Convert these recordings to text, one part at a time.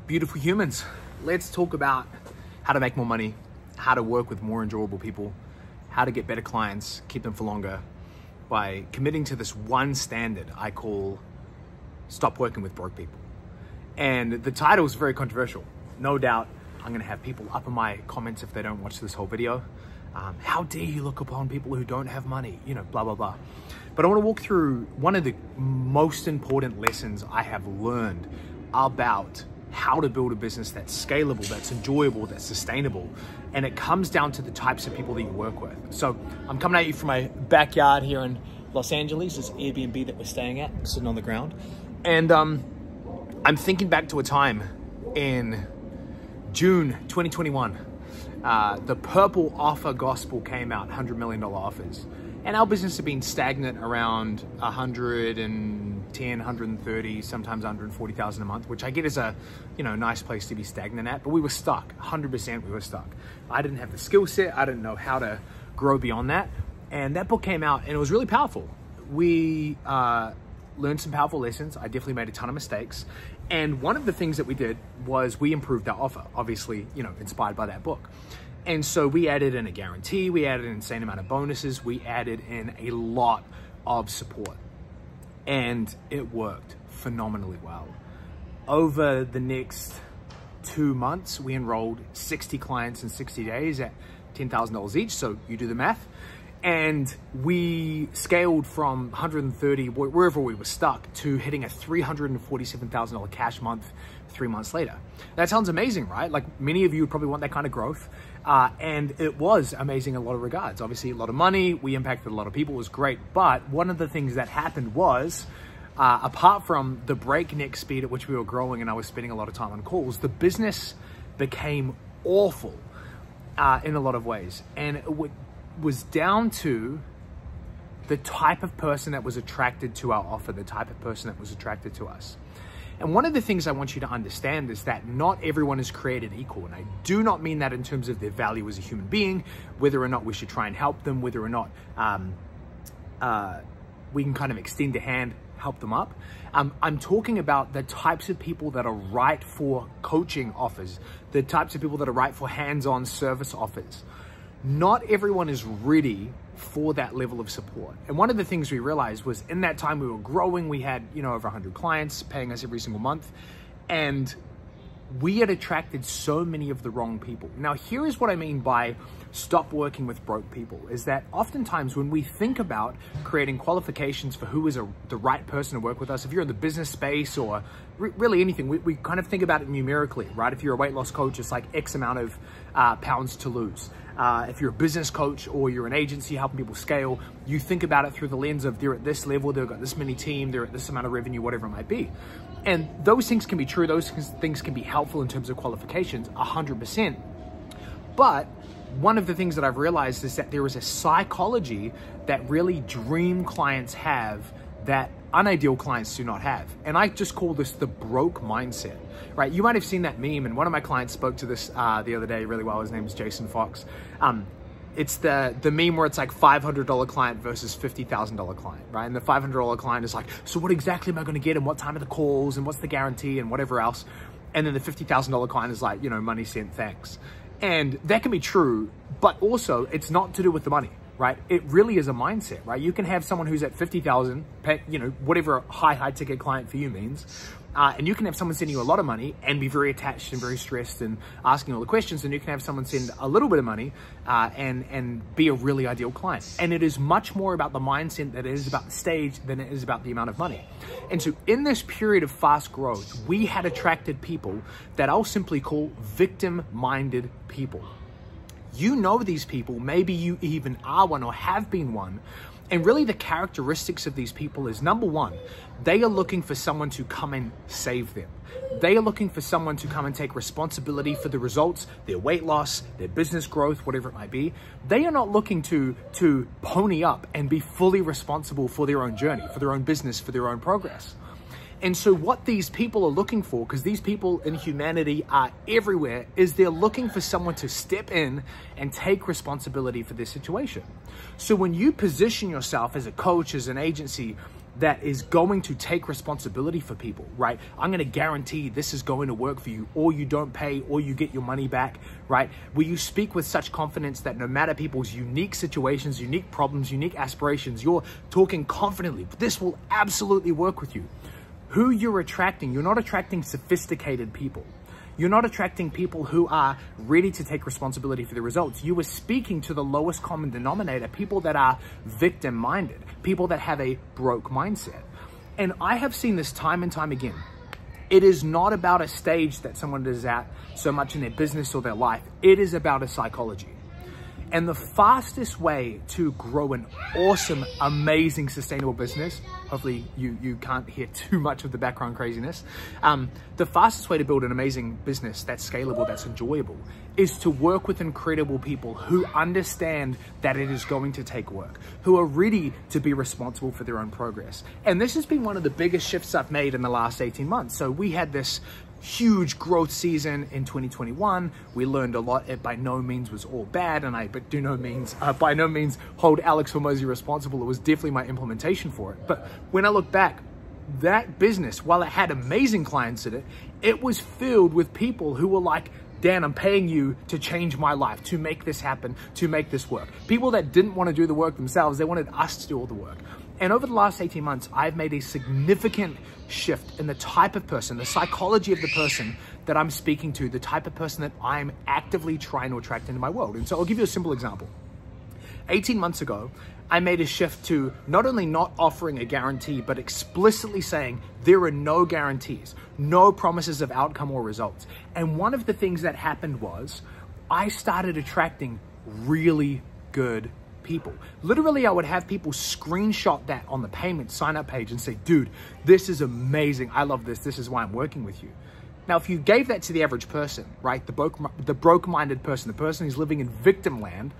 Beautiful humans, let's talk about how to make more money, how to work with more enjoyable people, how to get better clients, keep them for longer by committing to this one standard I call stop working with broke people. And the title is very controversial. No doubt I'm gonna have people up in my comments if they don't watch this whole video. How dare you look upon people who don't have money, you know, blah, blah, blah. But I wanna walk through one of the most important lessons I have learned about how to build a business that's scalable, that's enjoyable, that's sustainable. And it comes down to the types of people that you work with. So I'm coming at you from my backyard here in Los Angeles. This Airbnb that we're staying at, sitting on the ground. And I'm thinking back to a time in June 2021. The Purple Offer Gospel came out, $100 million offers. And our business had been stagnant around 110, 130, sometimes 140,000 a month, which I get is a, you know, nice place to be stagnant at, but we were stuck, 100% we were stuck. I didn't have the skill set, I didn't know how to grow beyond that. And that book came out and it was really powerful. We learned some powerful lessons. I definitely made a ton of mistakes. And one of the things that we did was we improved our offer, obviously, you know, inspired by that book. And so we added in a guarantee, we added an insane amount of bonuses, we added in a lot of support. And it worked phenomenally well. Over the next 2 months, we enrolled 60 clients in 60 days at $10,000 each, so you do the math. And we scaled from 130, wherever we were stuck, to hitting a $347,000 cash month 3 months later. That sounds amazing, right? Like many of you would probably want that kind of growth. And it was amazing in a lot of regards. Obviously a lot of money, we impacted a lot of people, it was great. But one of the things that happened was, apart from the breakneck speed at which we were growing and I was spending a lot of time on calls, the business became awful in a lot of ways. And it was down to the type of person that was attracted to our offer, the type of person that was attracted to us. And one of the things I want you to understand is that not everyone is created equal. And I do not mean that in terms of their value as a human being, whether or not we should try and help them, whether or not we can kind of extend a hand, help them up. I'm talking about the types of people that are right for coaching offers, the types of people that are right for hands-on service offers. Not everyone is ready for that level of support. And one of the things we realized was in that time we were growing, we had, you know, over 100 clients paying us every single month. And we had attracted so many of the wrong people. Now, here is what I mean by stop working with broke people, is that oftentimes when we think about creating qualifications for who is the right person to work with us, if you're in the business space or really anything, we kind of think about it numerically, right? If you're a weight loss coach, it's like X amount of pounds to lose. If you're a business coach or you're an agency helping people scale, you think about it through the lens of they're at this level, they've got this many team, they're at this amount of revenue, whatever it might be. And those things can be true, those things can be helpful in terms of qualifications, 100%. But one of the things that I've realized is that there is a psychology that really dream clients have that unideal clients do not have. And I just call this the broke mindset, right? You might have seen that meme, and one of my clients spoke to this the other day really well. His name is Jason Fox. It's the meme where it's like $500 client versus $50,000 client, right? And the $500 client is like, so what exactly am I gonna get and what time are the calls and what's the guarantee and whatever else? And then the $50,000 client is like, you know, money sent, thanks. And that can be true, but also it's not to do with the money, right? It really is a mindset, right? You can have someone who's at 50,000, you know, whatever a high ticket client for you means. And you can have someone sending you a lot of money and be very attached and very stressed and asking all the questions. And you can have someone send a little bit of money and be a really ideal client. And it is much more about the mindset that it is about the stage than it is about the amount of money. And so in this period of fast growth, we had attracted people that I'll simply call victim-minded people. You know these people, maybe you even are one or have been one. And really the characteristics of these people is, number one, they are looking for someone to come and save them. They are looking for someone to come and take responsibility for the results, their weight loss, their business growth, whatever it might be. They are not looking to pony up and be fully responsible for their own journey, for their own business, for their own progress. And so what these people are looking for, because these people in humanity are everywhere, is they're looking for someone to step in and take responsibility for their situation. So when you position yourself as a coach, as an agency, that is going to take responsibility for people, right? I'm going to guarantee this is going to work for you, or you don't pay, or you get your money back, right? Where you speak with such confidence that no matter people's unique situations, unique problems, unique aspirations, you're talking confidently, this will absolutely work with you. Who you're attracting, you're not attracting sophisticated people. You're not attracting people who are ready to take responsibility for the results. You are speaking to the lowest common denominator, people that are victim-minded, people that have a broke mindset. And I have seen this time and time again. It is not about a stage that someone is at so much in their business or their life. It is about a psychology. And the fastest way to grow an awesome, amazing, sustainable business, hopefully you can't hear too much of the background craziness. The fastest way to build an amazing business that's scalable, that's enjoyable, is to work with incredible people who understand that it is going to take work, who are ready to be responsible for their own progress. And this has been one of the biggest shifts I've made in the last 18 months. So we had this huge growth season in 2021. We learned a lot. It by no means was all bad, and by no means hold Alex Hormozi responsible. It was definitely my implementation for it. But when I look back, that business, while it had amazing clients in it, it was filled with people who were like, Dan, I'm paying you to change my life, to make this happen, to make this work. People that didn't want to do the work themselves, they wanted us to do all the work. And over the last 18 months, I've made a significant shift in the type of person, the psychology of the person that I'm speaking to, the type of person that I'm actively trying to attract into my world. And so I'll give you a simple example. 18 months ago, I made a shift to not only not offering a guarantee, but explicitly saying there are no guarantees, no promises of outcome or results. And one of the things that happened was I started attracting really good people. Literally, I would have people screenshot that on the payment sign up page and say, dude, this is amazing. I love this. This is why I'm working with you. Now, if you gave that to the average person, right, the broke-minded person, the person who's living in victim land,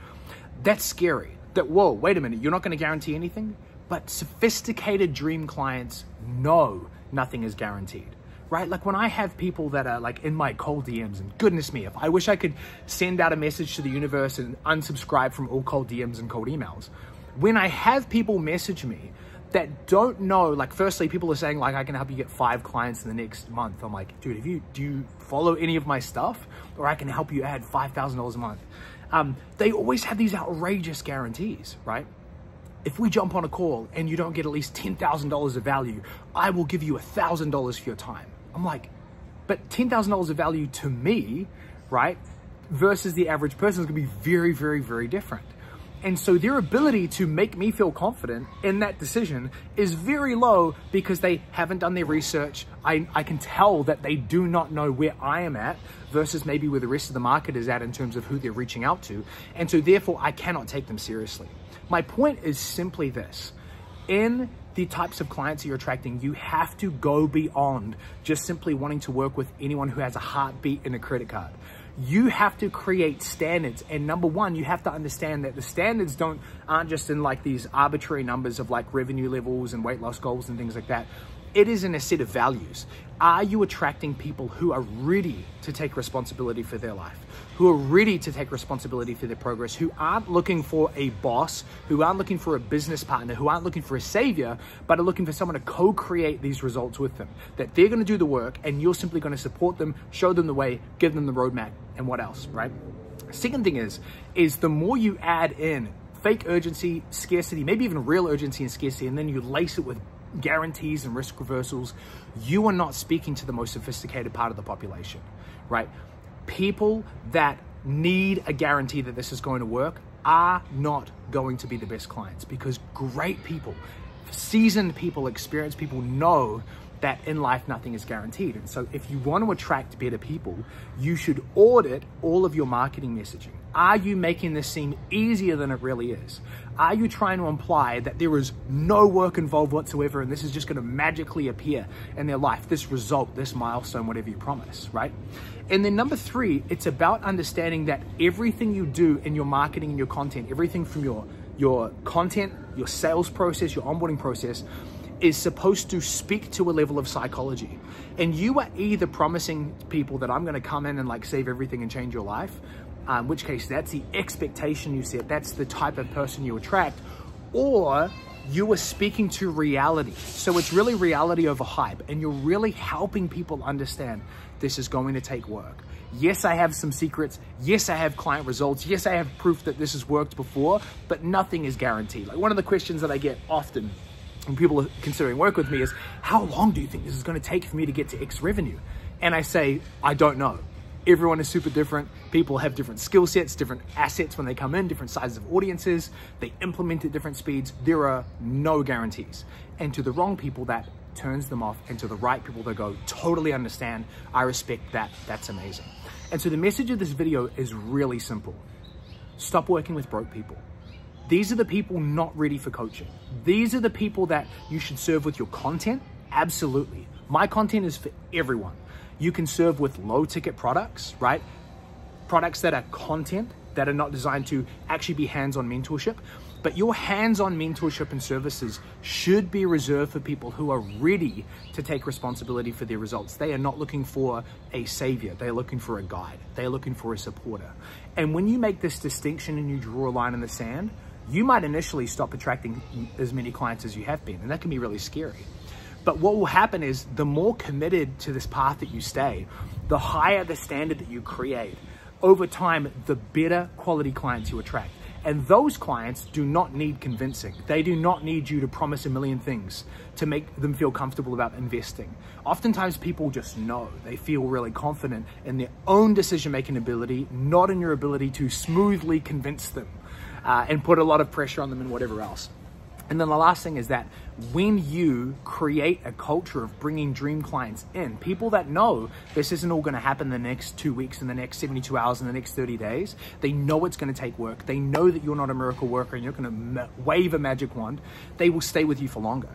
that's scary. That, whoa, wait a minute, you're not going to guarantee anything? But sophisticated dream clients know nothing is guaranteed, right? Like when I have people that are like in my cold DMs, and goodness me, if I wish I could send out a message to the universe and unsubscribe from all cold DMs and cold emails. When I have people message me that don't know, like firstly, people are saying like, I can help you get 5 clients in the next month. I'm like, dude, do you follow any of my stuff? Or I can help you add $5,000 a month. They always have these outrageous guarantees, right? If we jump on a call and you don't get at least $10,000 of value, I will give you $1,000 for your time. I'm like, but $10,000 of value to me, right, versus the average person is gonna be very, very, very different. And so their ability to make me feel confident in that decision is very low because they haven't done their research. I can tell that they do not know where I am at versus maybe where the rest of the market is at in terms of who they're reaching out to. And so therefore I cannot take them seriously. My point is simply this. In the types of clients that you're attracting, you have to go beyond just simply wanting to work with anyone who has a heartbeat and a credit card. You have to create standards. And number one, you have to understand that the standards aren't just in like these arbitrary numbers of like revenue levels and weight loss goals and things like that. It is in a set of values. Are you attracting people who are ready to take responsibility for their life, who are ready to take responsibility for their progress, who aren't looking for a boss, who aren't looking for a business partner, who aren't looking for a savior, but are looking for someone to co-create these results with them, that they're going to do the work and you're simply going to support them, show them the way, give them the roadmap, and what else, right? Second thing is the more you add in fake urgency, scarcity, maybe even real urgency and scarcity, and then you lace it with guarantees and risk reversals, you are not speaking to the most sophisticated part of the population, right? People that need a guarantee that this is going to work are not going to be the best clients, because great people, seasoned people, experienced people know that in life nothing is guaranteed. And so if you want to attract better people, you should audit all of your marketing messaging. Are you making this seem easier than it really is? Are you trying to imply that there is no work involved whatsoever and this is just going to magically appear in their life, this result, this milestone, whatever you promise, right? And then number 3, it's about understanding that everything you do in your marketing and your content, everything from your content, your sales process, your onboarding process, is supposed to speak to a level of psychology. And you are either promising people that I'm going to come in and like save everything and change your life, in which case that's the expectation you set, that's the type of person you attract, or you are speaking to reality. So it's really reality over hype, and you're really helping people understand this is going to take work. Yes, I have some secrets. Yes, I have client results. Yes, I have proof that this has worked before, but nothing is guaranteed. Like, one of the questions that I get often when people are considering work with me is, how long do you think this is going to take for me to get to X revenue? And I say, I don't know. Everyone is super different. People have different skill sets, different assets when they come in, different sizes of audiences. They implement at different speeds. There are no guarantees. And to the wrong people, that turns them off. And to the right people, they go, totally understand. I respect that. That's amazing. And so the message of this video is really simple. Stop working with broke people. These are the people not ready for coaching. These are the people that you should serve with your content. Absolutely. My content is for everyone. You can serve with low ticket products, right? Products that are content, that are not designed to actually be hands-on mentorship. But your hands-on mentorship and services should be reserved for people who are ready to take responsibility for their results. They are not looking for a savior. They are looking for a guide. They are looking for a supporter. And when you make this distinction and you draw a line in the sand, you might initially stop attracting as many clients as you have been, and that can be really scary. But what will happen is, the more committed to this path that you stay, the higher the standard that you create. Over time, the better quality clients you attract. And those clients do not need convincing. They do not need you to promise a million things to make them feel comfortable about investing. Oftentimes people just know. They feel really confident in their own decision-making ability, not in your ability to smoothly convince them and put a lot of pressure on them and whatever else. And then the last thing is that when you create a culture of bringing dream clients in, people that know this isn't all going to happen in the next 2 weeks, in the next 72 hours, in the next 30 days, they know it's going to take work. They know that you're not a miracle worker and you're going to wave a magic wand. They will stay with you for longer.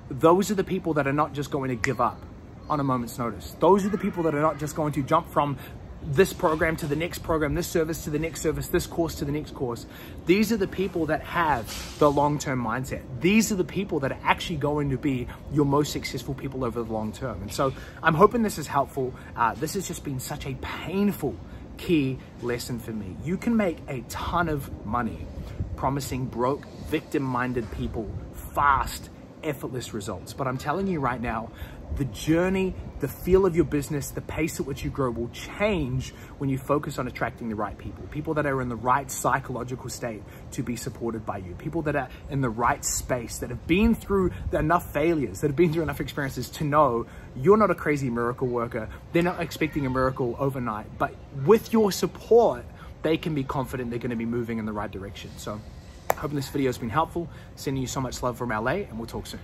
Those are the people that are not just going to give up on a moment's notice. Those are the people that are not just going to jump from this program to the next program, this service to the next service, this course to the next course. These are the people that have the long-term mindset. These are the people that are actually going to be your most successful people over the long term. And so I'm hoping this is helpful. This has just been such a painful key lesson for me. You can make a ton of money promising broke, victim-minded people fast, effortless results. But I'm telling you right now, the journey, the feel of your business, the pace at which you grow will change when you focus on attracting the right people. People that are in the right psychological state to be supported by you. People that are in the right space, that have been through enough failures, that have been through enough experiences to know you're not a crazy miracle worker. They're not expecting a miracle overnight. But with your support, they can be confident they're going to be moving in the right direction. So hoping this video has been helpful. Sending you so much love from LA, and we'll talk soon.